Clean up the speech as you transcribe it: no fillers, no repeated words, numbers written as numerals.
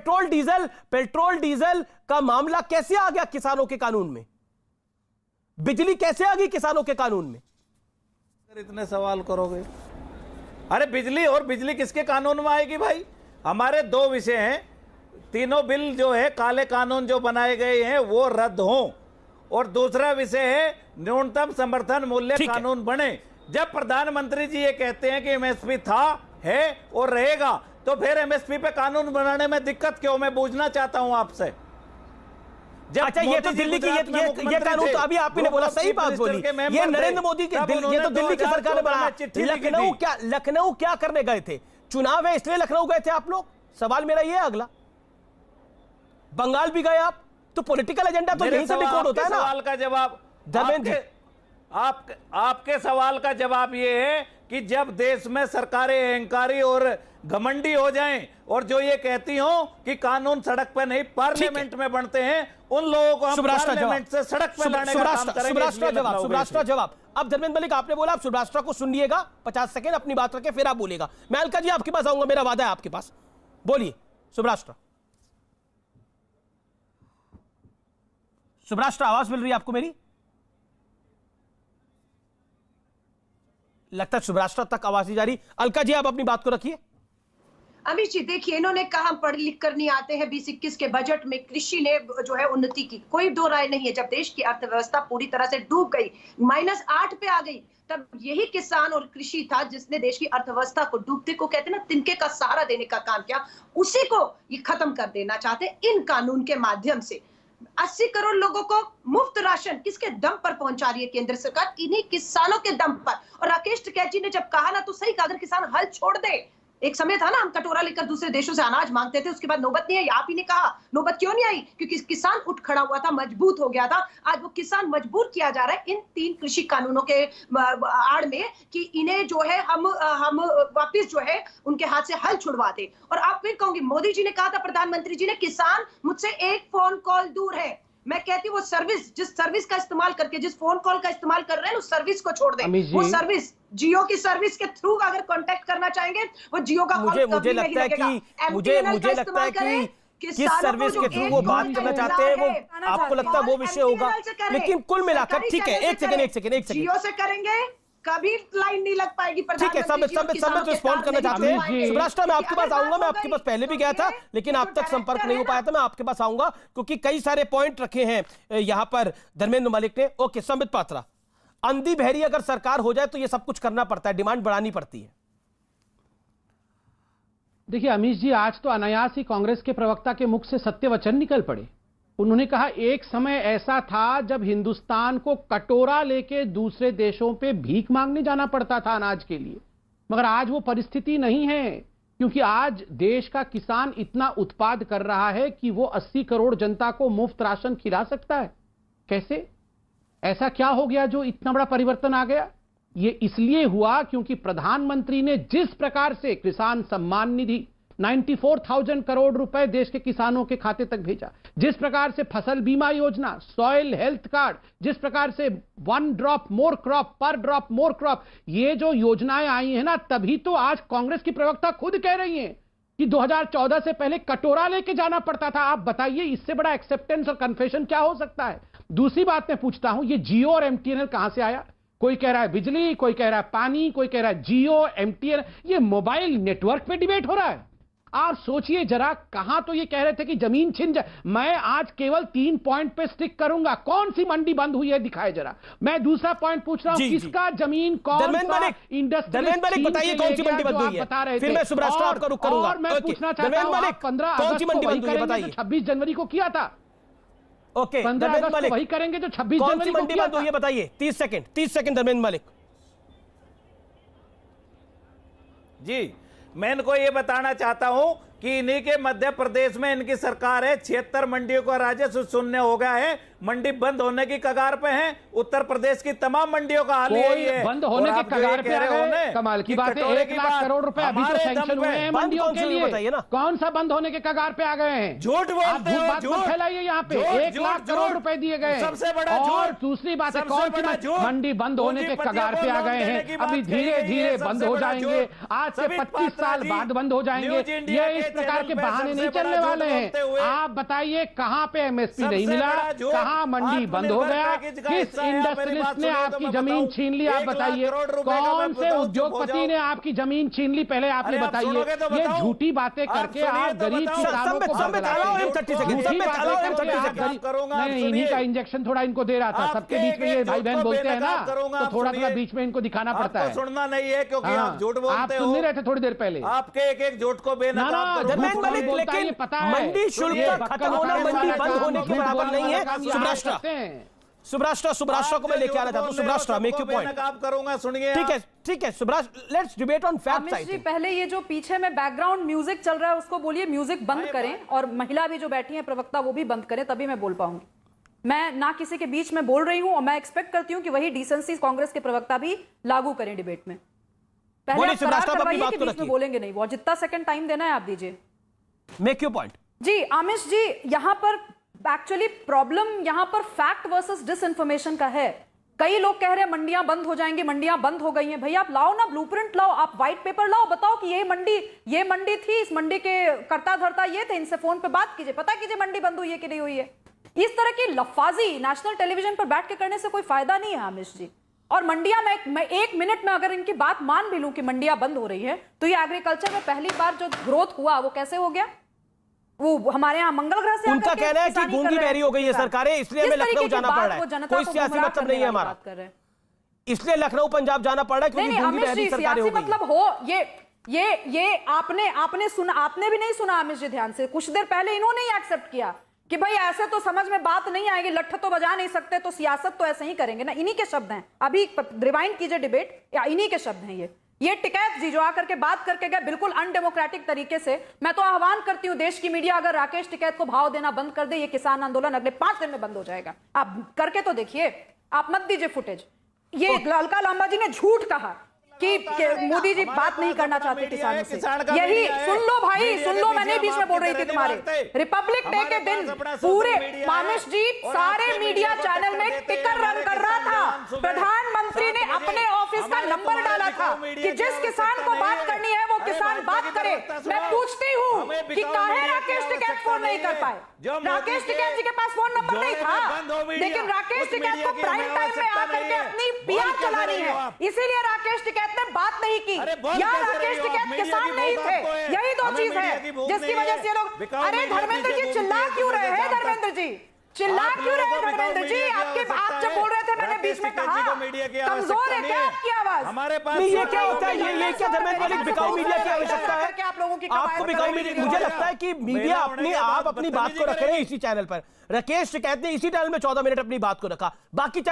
Petrol diesel का मामला कैसे आ गया किसानों के कानून में? बिजली कैसे आ गई किसानों के कानून में? इतने सवाल करोगे? अरे बिजली, और बिजली किसके कानून में आएगी भाई? हमारे दो विषय हैं, तीनों बिल जो है काले कानून जो बनाए गए हैं वो रद्द हों, और दूसरा विषय है न्यूनतम समर्थन मूल्य कानून बने। जब प्रधानमंत्री जी ये कहते हैं कि एमएसपी था, है और रहेगा, तो फिर एमएसपी पे कानून बनाने में दिक्कत क्यों? मैं पूछना चाहता हूं आपसे। अच्छा, ये तो दिल्ली की ये कानून तो अभी आपने बोला, सही बात बोली, ये नरेंद्र मोदी के, ये तो दिल्ली की सरकार ने बनाया। लखनऊ क्या करने गए थे? चुनाव है इसलिए लखनऊ गए थे आप लोग? सवाल मेरा ये अगला। बंगाल भी गए आप, तो पॉलिटिकल एजेंडा तो यहीं से डिकोड होता है ना। सवाल का जवाब आपके सवाल का जवाब ये है कि जब देश में सरकारें अहंकारी और घमंडी हो जाएं और जो ये कहती हो कि कानून सड़क पे नहीं पार्लियामेंट में बनते हैं, उन लोगों को हम पार्लियामेंट से सड़क पे लाने का काम करेंगे। सुब्राष्ट्र जवाब। अब धर्मेंद्र मलिक आपने बोला, आप सुब्राष्ट्र को सुनिएगा 50 सेकंड अपनी बात रखे, फिर आप बोलेगा। मैं अलका जी आपके पास आऊंगा, मेरा वादा है आपके पास। बोलिए सुब्राष्ट्र। सुब्राष्ट्र, आवाज मिल रही है आपको मेरी? लगता है सुब्राष्ट्र तक आवाज नहीं जा रही। अलका जी आप अपनी बात को रखिए। अमित जी देखिए, इन्होंने कहा हम पढ़ लिख कर नहीं आते हैं। 2021 के बजट में कृषि ने जो है उन्नति की, कोई दो राय नहीं है। जब देश की अर्थव्यवस्था पूरी तरह से डूब गई, -8 पे आ गई, तब यही किसान और कृषि था जिसने देश की अर्थव्यवस्था को डूबते को कहते ना तिनके का सहारा देने का काम किया। उसी को ये खत्म कर देना चाहते इन कानून के माध्यम से। 80 करोड़ लोगों को मुफ्त राशन किसके दम पर पहुंचा रही है केंद्र सरकार? इन्हीं किसानों के दम पर। और राकेश टिकैत जी ने जब कहा ना, तो सही कहा, अगर किसान हल छोड़ दे। एक समय था ना, हम कटोरा लेकर दूसरे देशों से अनाज मांगते थे, उसके बाद नौबत नहीं आई। आप ही ने कहा नौबत क्यों नहीं आई? क्योंकि किसान उठ खड़ा हुआ था, मजबूत हो गया था। आज वो किसान मजबूर किया जा रहा है इन 3 कृषि कानूनों के आड़ में कि इन्हें जो है हम वापिस जो है उनके हाथ से हल छुड़वा दे। और आप फिर कहूंगी, मोदी जी ने कहा था, प्रधानमंत्री जी ने, किसान मुझसे एक फोन कॉल दूर है। मैं कहती हूँ वो सर्विस, जिस सर्विस का इस्तेमाल करके, जिस फोन कॉल का इस्तेमाल कर रहे हैं, उस सर्विस को छोड़ दें। वो सर्विस जियो की सर्विस के थ्रू अगर कांटेक्ट करना चाहेंगे, वो जियो का मुझे लगता है कि किस सर्विस के थ्रू वो बात करना चाहते हैं, वो आपको लगता है वो विषय होगा। लेकिन कुल मिलाकर ठीक है, एक सेकंड जियो से करेंगे, कभी लाइन नहीं लग पाएगी। ठीक है, सब रिस्पॉन्ड करना चाहते हैं। सुब्राष्ट्र, मैं आपके पास आऊंगा, मैं आपके पास पहले भी गया था, लेकिन आप तक संपर्क नहीं हो पाया था। मैं आपके पास आऊंगा क्योंकि कई सारे पॉइंट रखे हैं यहां पर धर्मेंद्र मलिक ने। ओके, संबित पात्रा, अंधी बहरी अगर सरकार हो जाए तो ये सब कुछ करना पड़ता है, डिमांड बढ़ानी पड़ती है। देखिए अमीश जी, आज तो अनायास ही कांग्रेस के प्रवक्ता के मुख से सत्य वचन निकल पड़े। उन्होंने कहा एक समय ऐसा था जब हिंदुस्तान को कटोरा लेके दूसरे देशों पे भीख मांगने जाना पड़ता था अनाज के लिए, मगर आज वो परिस्थिति नहीं है, क्योंकि आज देश का किसान इतना उत्पाद कर रहा है कि वो 80 करोड़ जनता को मुफ्त राशन खिला सकता है। कैसे? ऐसा क्या हो गया जो इतना बड़ा परिवर्तन आ गया? ये इसलिए हुआ क्योंकि प्रधानमंत्री ने जिस प्रकार से किसान सम्मान निधि 94,000 करोड़ रुपए देश के किसानों के खाते तक भेजा, जिस प्रकार से फसल बीमा योजना, सॉइल हेल्थ कार्ड, जिस प्रकार से 1 ड्रॉप मोर क्रॉप, पर ड्रॉप मोर क्रॉप, ये जो योजनाएं आई हैं ना, तभी तो आज कांग्रेस की प्रवक्ता खुद कह रही हैं कि 2014 से पहले कटोरा लेके जाना पड़ता था। आप बताइए, इससे बड़ा एक्सेप्टेंस और कन्फेशन क्या हो सकता है? दूसरी बात मैं पूछता हूं, ये जियो और एमटीएनएल कहां से आया? कोई कह रहा है बिजली, कोई कह रहा है पानी, कोई कह रहा है जियो एमटीएनएल। ये मोबाइल नेटवर्क पे डिबेट हो रहा है। आप सोचिए जरा, कहां तो ये कह रहे थे कि जमीन छिन जाए। मैं आज केवल 3 पॉइंट पे स्टिक करूंगा। कौन सी मंडी बंद हुई है दिखाए जरा। मैं दूसरा पॉइंट पूछ रहा हूं, किसका जमीन, कौन सा इंडस्ट्री बताइए कौन सी मंडी बंद हुई है? बता रहे थे। फिर मैं सुब्राष्ट्र आपका रुख करूंगा। और मैं पूछना चाहता हूं, 15 अगस्त को वही करेंगे जो 26 जनवरी को किया था। ओके, 15 अगस्त को वही करेंगे जो 26 जनवरी को किया था। बताइए, 30 सेकंड धर्मेंद्र मलिक जी। मैं इनको ये बताना चाहता हूं कि इन्हीं के मध्य प्रदेश में इनकी सरकार है, 76 मंडियों का राजस्व शून्य हो गया है, मंडी बंद होने की कगार पे हैं। उत्तर प्रदेश की तमाम मंडियों का हाल यही है, बंद होने के कगार पे आ गए। कमाल की बात है, 1 लाख करोड़ रुपए अभी तो सैंक्शन हुए हैं मंडियों के लिए। बताइए ना, कौन सा बंद होने के कगार पे आ गए हैं? झूठ बोलते हो, झूठ मत फैलाइए। यहाँ पे 1 लाख करोड़ रुपए दिए गए, सबसे बड़ा झूठ। और दूसरी बात है, कौन सी मंडी बंद होने के कगार पे आ गए हैं? अभी धीरे धीरे बंद हो जाएंगे, आज से 25 साल बाद बंद हो जाएंगे। ये इस प्रकार चैनल के पे बहाने सबसे नहीं बड़ा चलने झूठ वाले हैं। बोलते हुए आप बताइए कहां पे एमएसपी नहीं सबसे मिला, बड़ा झूठ कहां मंडी बंद हो आत्मनिर्भर गया, पैकेज का किस हिस्सा है। आप मेरी इंडस्ट्रियलिस्ट बात ने सुनिए तो आपकी मैं जमीन बताऊं। छीन ली, आप 1 लाख बताइए करोड़ रुपए का मैं कौन से बताऊं, चुप हो उद्योगपति जाओ। ने आपकी जमीन छीन ली, पहले आप अरे ये आप सुनोगे तो बताइए। ये बताओ। झूठी बातें आप करके सुनिए आप तो गरीब बताओ। किसानों को संबित अलाउ him 30 seconds, झूठी संबित अलाउ him बातें 30 करके आप seconds। गरीब- करूंगा, आप नहीं, इन्हीं सुनिए। का इंजेक्शन थोड़ा इनको दे रहा था। आपके सबके बीच में ये एक-एक भाई बहन झूठ को बोलते हैं ना, बेनकाब करूंगा, तो आप थोड़ा सुनिए। बीच में इनको दिखाना पड़ता आपको है। सुनना नहीं है क्योंकि हाँ, आप झूठ आप बोलते सुन हो। नहीं रहे थे थोड़ी देर पहले। आपके एक झूठ को ना, बेनकाब करूंगा। धर्मेंद्र झूठ मलिक, बोलता है, लेकिन ये पता है। मंडी शुल्क ये का बक्कल खत्म होना उतारने मंडी वाला बंद काम, होने के झूठ बराबर बोलने नहीं वाला है। काम ये सुब्राष्ट्रा, करते हैं। सुब्राष्ट्रा को मैं लेके आना चाहता हूँ। सुब्राष्ट्रा, मेक यू पॉइंट। बेनकाब करूंगा, सुनिए। ठीक है सुब्राष्ट्रा, let's debate on facts. Amit ji, पहले ये जो पीछे में बैकग्राउंड म्यूजिक चल रहा है उसको बोलिए म्यूजिक बंद करें, और महिला भी जो बैठी है प्रवक्ता वो भी बंद करें, तभी मैं बोल पाऊंगी। मैं ना किसी के बीच में बोल रही हूं, और मैं एक्सपेक्ट करती हूं कि वही डिसेंसी कांग्रेस के प्रवक्ता भी लागू करें डिबेट में। पहले बोलिए आप करार सुब्राष्ट्रा, अपनी करवाइए बात कि को बीच में रखिए। बोलेंगे नहीं, वो जितना सेकंड टाइम देना है आप दीजिए। Make you point. जी आमिश जी, यहां पर एक्चुअली प्रॉब्लम यहां पर फैक्ट वर्सेस डिसइंफॉर्मेशन का है। कई लोग कह रहे हैं मंडियां बंद हो जाएंगी, मंडियां बंद हो गई हैं। भैया आप लाओ ना ब्लूप्रिंट लाओ, आप व्हाइट पेपर लाओ, बताओ कि ये मंडी थी, इस मंडी के कर्ता धर्ता ये थे, इनसे फोन पे बात कीजिए, पता कीजिए मंडी बंद हुई है कि नहीं हुई है। इस तरह की लफाजी नेशनल टेलीविजन पर बैठ के करने से कोई फायदा नहीं है आमिश जी। और मंडियां मैं एक मिनट में अगर इनकी बात मान भी लूं कि मंडियां बंद हो रही है, तो ये एग्रीकल्चर में पहली बार जो ग्रोथ हुआ वो कैसे हो गया? वो हमारे यहाँ मंगल ग्रह से उनका कहना है कि गूंगी बहरी हो गई है सरकारें, इसलिए हमें लखनऊ जाना पड़ रहा है। कोई सियासी मतलब नहीं है हमारा, इसलिए लखनऊ पंजाब जाना पड़ रहा है क्योंकि गूंगी बहरी सरकारें हो गई। मतलब हो ये आपने सुना, आपने भी नहीं सुना आमिश जी ध्यान से। कुछ देर पहले इन्होंने ही एक्सेप्ट किया कि भाई ऐसे तो समझ में बात नहीं आएगी, लठ तो बजा नहीं सकते, तो सियासत तो ऐसे ही करेंगे ना। इन्हीं के शब्द हैं, अभी रिवाइंड कीजिए डिबेट, या इन्हीं के शब्द हैं ये टिकैत जी जो आकर के बात करके गए बिल्कुल अनडेमोक्रेटिक तरीके से। मैं तो आह्वान करती हूं देश की मीडिया अगर राकेश टिकैत को भाव देना बंद कर दे, ये किसान आंदोलन अगले 5 दिन में बंद हो जाएगा। आप करके तो देखिए, आप मत दीजिए फुटेज। ये अलका लांबा जी ने झूठ कहा कि मोदी जी बात नहीं करना चाहते किसानों से। यही सुन लो भाई, सुन लो, मैंने बीच में बोल रही थी तुम्हारे रिपब्लिक डे के दिन पूरे मामिश जी सारे मीडिया चैनल में टिकर रन कर रहा था। प्रधानमंत्री ने अपने ऑफिस का नंबर डाला था कि जिस किसान को बात करनी है वो किसान बात करे। मैं पूछती हूँ कि काहे राकेश टिकैत फोन नहीं कर पाए? राकेश टिकैत जी के पास फोन नंबर नहीं था, लेकिन राकेश टिकैत को प्राइम टाइम में आकर के अपनी पीआर चलानी है, इसीलिए राकेश टिकैत ने बात नहीं की। या राकेश टिकैत किसान नहीं थे, यही दो चीज है जिसकी वजह से लोग। अरे धर्मेंद्र जी चिल्ला क्यों रहे हैं? धर्मेंद्र जी चिल्ला क्यों रहे हैं? धर्मेंद्र जी आप जब बोल रहे थे मैंने बीच में कहा कमजोर है क्या आपकी आवाज? हमारे पास ये क्या होता है? ये क्या धर्मेंद्र मलिक, बिकाऊ मीडिया की आवश्यकता है? आप लोगों की आपको बिकाऊ मीडिया? मुझे लगता है कि मीडिया आप अपनी बात को रख रहे हैं इसी चैनल पर। राकेश टिकैत ने इसी चैनल में 14 मिनट अपनी बात को रखा, बाकी चैनल